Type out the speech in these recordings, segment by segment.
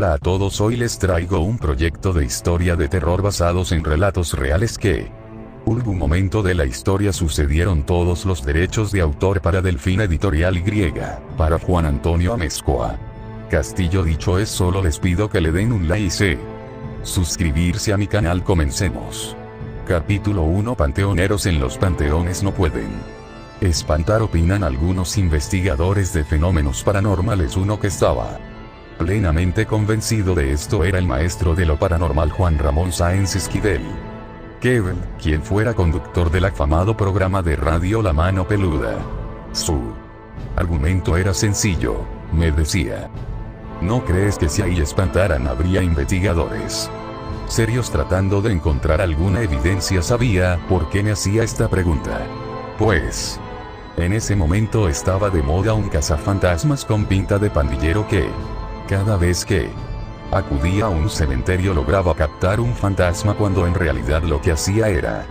Hola a todos, hoy les traigo un proyecto de historia de terror basados en relatos reales que... Hubo un momento de la historia sucedieron todos los derechos de autor para Delfín Editorial Y, para Juan Antonio Amezcoa Castillo. Dicho es, solo les pido que le den un like y suscribirse a mi canal. Comencemos. Capítulo 1. Panteoneros en los panteones no pueden espantar, opinan algunos investigadores de fenómenos paranormales. Uno que estaba plenamente convencido de esto era el maestro de lo paranormal Juan Ramón Sáenz Esquivel, quien fuera conductor del afamado programa de radio La Mano Peluda. Su argumento era sencillo, me decía. ¿No crees que si ahí espantaran habría investigadores serios tratando de encontrar alguna evidencia? ¿Sabía por qué me hacía esta pregunta? Pues, en ese momento estaba de moda un cazafantasmas con pinta de pandillero que, cada vez que acudía a un cementerio lograba captar un fantasma cuando en realidad lo que hacía era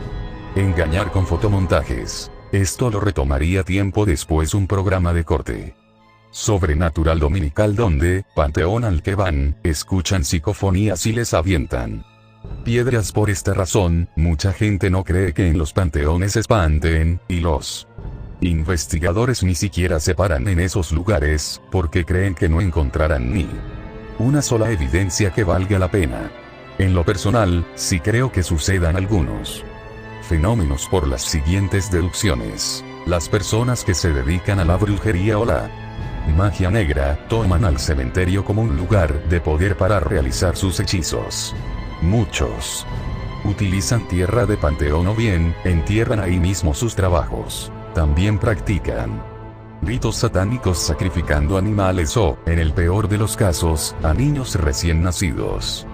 engañar con fotomontajes. Esto lo retomaría tiempo después un programa de corte sobrenatural dominical donde, panteón al que van, escuchan psicofonías y les avientan piedras. Por esta razón, mucha gente no cree que en los panteones espanten, y los investigadores ni siquiera se paran en esos lugares, porque creen que no encontrarán ni una sola evidencia que valga la pena. En lo personal, sí creo que sucedan algunos fenómenos por las siguientes deducciones. Las personas que se dedican a la brujería o la magia negra, toman al cementerio como un lugar de poder para realizar sus hechizos. Muchos utilizan tierra de panteón o bien, entierran ahí mismo sus trabajos. También practican ritos satánicos sacrificando animales o, en el peor de los casos, a niños recién nacidos.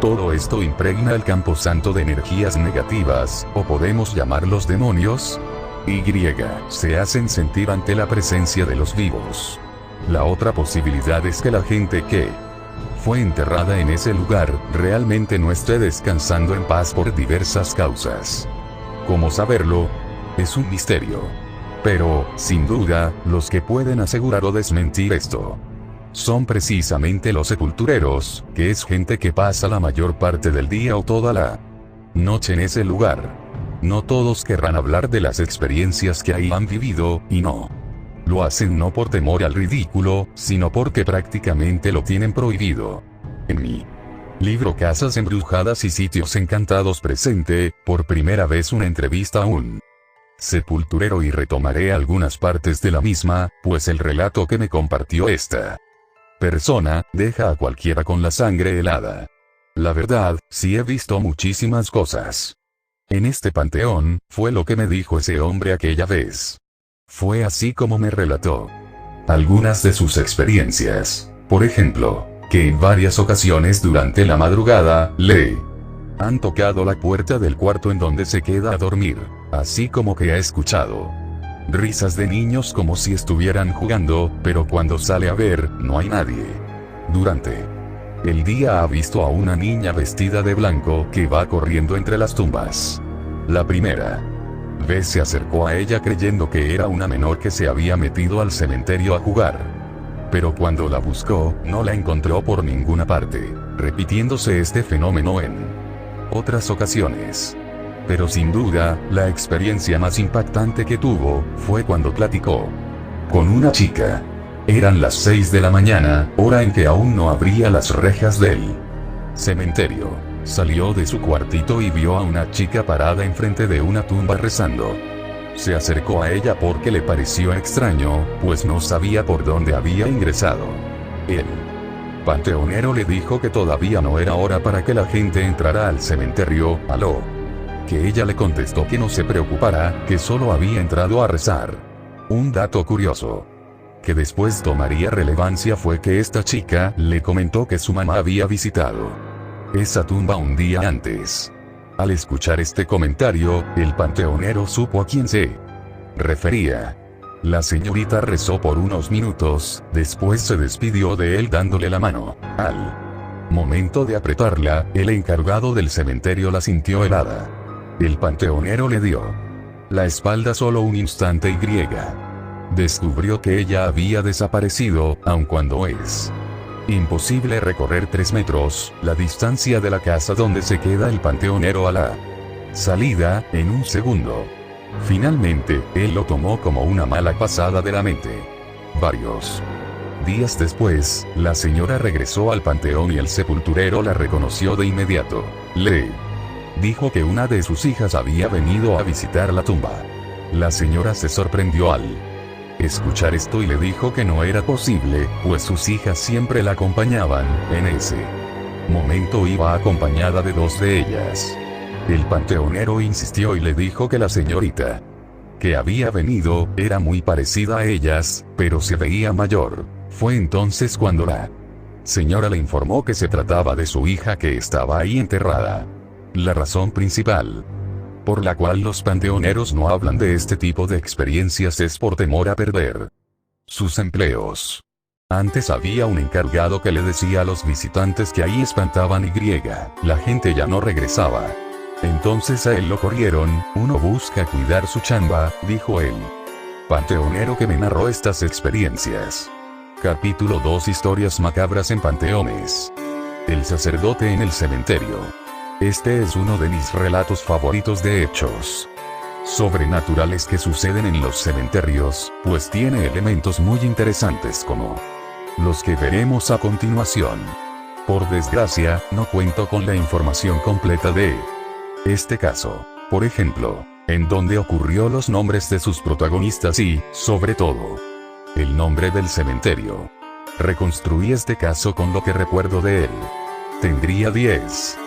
Todo esto impregna el camposanto de energías negativas, o podemos llamarlos demonios, y se hacen sentir ante la presencia de los vivos. La otra posibilidad es que la gente que fue enterrada en ese lugar, realmente no esté descansando en paz por diversas causas. ¿Cómo saberlo? Es un misterio. Pero, sin duda, los que pueden asegurar o desmentir esto son precisamente los sepultureros, que es gente que pasa la mayor parte del día o toda la noche en ese lugar. No todos querrán hablar de las experiencias que ahí han vivido, y no lo hacen no por temor al ridículo, sino porque prácticamente lo tienen prohibido. En mi libro Casas Embrujadas y Sitios Encantados presente, por primera vez una entrevista a un sepulturero y retomaré algunas partes de la misma, pues el relato que me compartió esta persona, deja a cualquiera con la sangre helada. La verdad, sí he visto muchísimas cosas en este panteón, fue lo que me dijo ese hombre aquella vez. Fue así como me relató algunas de sus experiencias. Por ejemplo, que en varias ocasiones durante la madrugada, le han tocado la puerta del cuarto en donde se queda a dormir, así como que ha escuchado risas de niños como si estuvieran jugando, pero cuando sale a ver, no hay nadie. Durante el día ha visto a una niña vestida de blanco que va corriendo entre las tumbas. La primera vez se acercó a ella creyendo que era una menor que se había metido al cementerio a jugar. Pero cuando la buscó, no la encontró por ninguna parte, repitiéndose este fenómeno en otras ocasiones. Pero sin duda, la experiencia más impactante que tuvo, fue cuando platicó con una chica. Eran las 6 de la mañana, hora en que aún no abría las rejas del cementerio. Salió de su cuartito y vio a una chica parada enfrente de una tumba rezando. Se acercó a ella porque le pareció extraño, pues no sabía por dónde había ingresado. El panteonero le dijo que todavía no era hora para que la gente entrara al cementerio, a lo que ella le contestó que no se preocupara, que solo había entrado a rezar. Un dato curioso que después tomaría relevancia fue que esta chica le comentó que su mamá había visitado esa tumba un día antes. Al escuchar este comentario, el panteonero supo a quién se refería. La señorita rezó por unos minutos, después se despidió de él dándole la mano. Al momento de apretarla, el encargado del cementerio la sintió helada. El panteonero le dio la espalda solo un instante y descubrió que ella había desaparecido, aun cuando es Imposible recorrer 3 metros, la distancia de la casa donde se queda el panteonero a la salida, en un segundo. Finalmente, él lo tomó como una mala pasada de la mente. Varios días después, la señora regresó al panteón y el sepulturero la reconoció de inmediato. Le dijo que una de sus hijas había venido a visitar la tumba. La señora se sorprendió al escuchar esto y le dijo que no era posible, pues sus hijas siempre la acompañaban. En ese momento iba acompañada de 2 de ellas. El panteonero insistió y le dijo que la señorita que había venido era muy parecida a ellas, pero se veía mayor. Fue entonces cuando la señora le informó que se trataba de su hija que estaba ahí enterrada. La razón principal por la cual los panteoneros no hablan de este tipo de experiencias es por temor a perder sus empleos. Antes había un encargado que le decía a los visitantes que ahí espantaban y la gente ya no regresaba. Entonces a él lo corrieron. Uno busca cuidar su chamba, dijo el panteonero que me narró estas experiencias. Capítulo 2: Historias macabras en panteones. El sacerdote en el cementerio. Este es uno de mis relatos favoritos de hechos sobrenaturales que suceden en los cementerios, pues tiene elementos muy interesantes como los que veremos a continuación. Por desgracia, no cuento con la información completa de este caso. Por ejemplo, en dónde ocurrió, los nombres de sus protagonistas y, sobre todo, el nombre del cementerio. Reconstruí este caso con lo que recuerdo de él. Tendría 10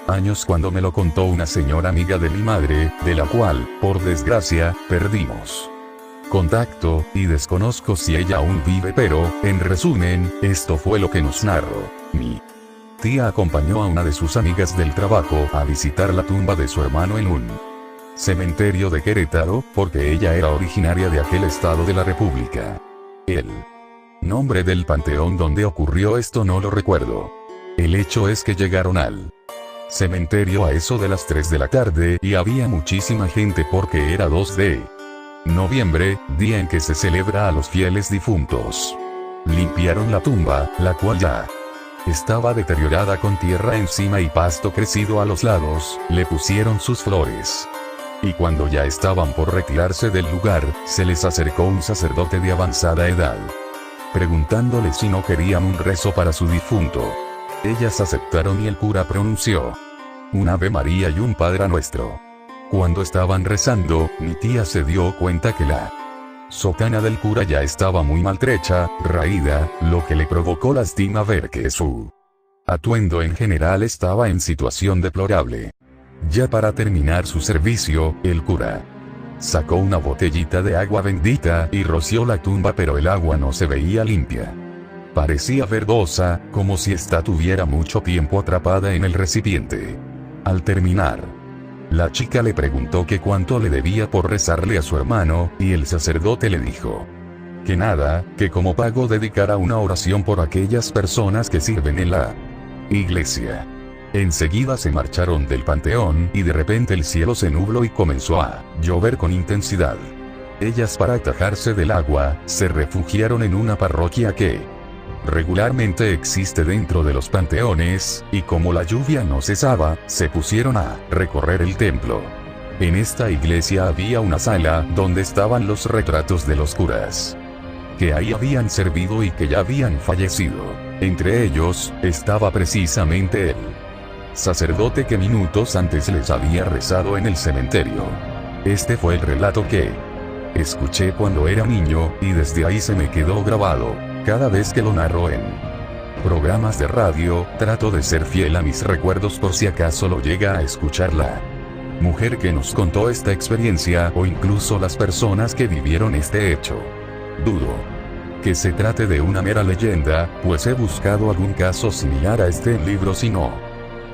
años cuando me lo contó una señora amiga de mi madre, de la cual, por desgracia, perdimos contacto, y desconozco si ella aún vive, pero, en resumen, esto fue lo que nos narró. Mi tía acompañó a una de sus amigas del trabajo a visitar la tumba de su hermano en un cementerio de Querétaro, porque ella era originaria de aquel estado de la República. El nombre del panteón donde ocurrió esto no lo recuerdo. El hecho es que llegaron al cementerio a eso de las 3 de la tarde y había muchísima gente porque era 2 de noviembre, día en que se celebra a los fieles difuntos. Limpiaron la tumba, la cual ya estaba deteriorada con tierra encima y pasto crecido a los lados, le pusieron sus flores. Y cuando ya estaban por retirarse del lugar, se les acercó un sacerdote de avanzada edad, preguntándoles si no querían un rezo para su difunto. Ellas aceptaron y el cura pronunció un Ave María y un Padre Nuestro. Cuando estaban rezando, mi tía se dio cuenta que la sotana del cura ya estaba muy maltrecha, raída, lo que le provocó lástima ver que su atuendo en general estaba en situación deplorable. Ya para terminar su servicio, el cura sacó una botellita de agua bendita y roció la tumba, pero el agua no se veía limpia. Parecía verdosa, como si ésta tuviera mucho tiempo atrapada en el recipiente. Al terminar, la chica le preguntó que cuánto le debía por rezarle a su hermano, y el sacerdote le dijo que nada, que como pago dedicara una oración por aquellas personas que sirven en la iglesia. Enseguida se marcharon del panteón, y de repente el cielo se nubló y comenzó a llover con intensidad. Ellas, para atajarse del agua, se refugiaron en una parroquia que regularmente existe dentro de los panteones, y como la lluvia no cesaba, se pusieron a recorrer el templo. En esta iglesia había una sala donde estaban los retratos de los curas que ahí habían servido y que ya habían fallecido. Entre ellos, estaba precisamente el sacerdote que minutos antes les había rezado en el cementerio. Este fue el relato que escuché cuando era niño, y desde ahí se me quedó grabado. Cada vez que lo narro en programas de radio, trato de ser fiel a mis recuerdos por si acaso lo llega a escuchar la mujer que nos contó esta experiencia, o incluso las personas que vivieron este hecho. Dudo que se trate de una mera leyenda, pues he buscado algún caso similar a este en libros y no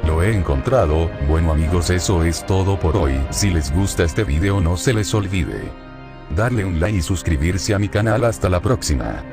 lo he encontrado. Bueno amigos, eso es todo por hoy. Si les gusta este video, no se les olvide darle un like y suscribirse a mi canal. Hasta la próxima.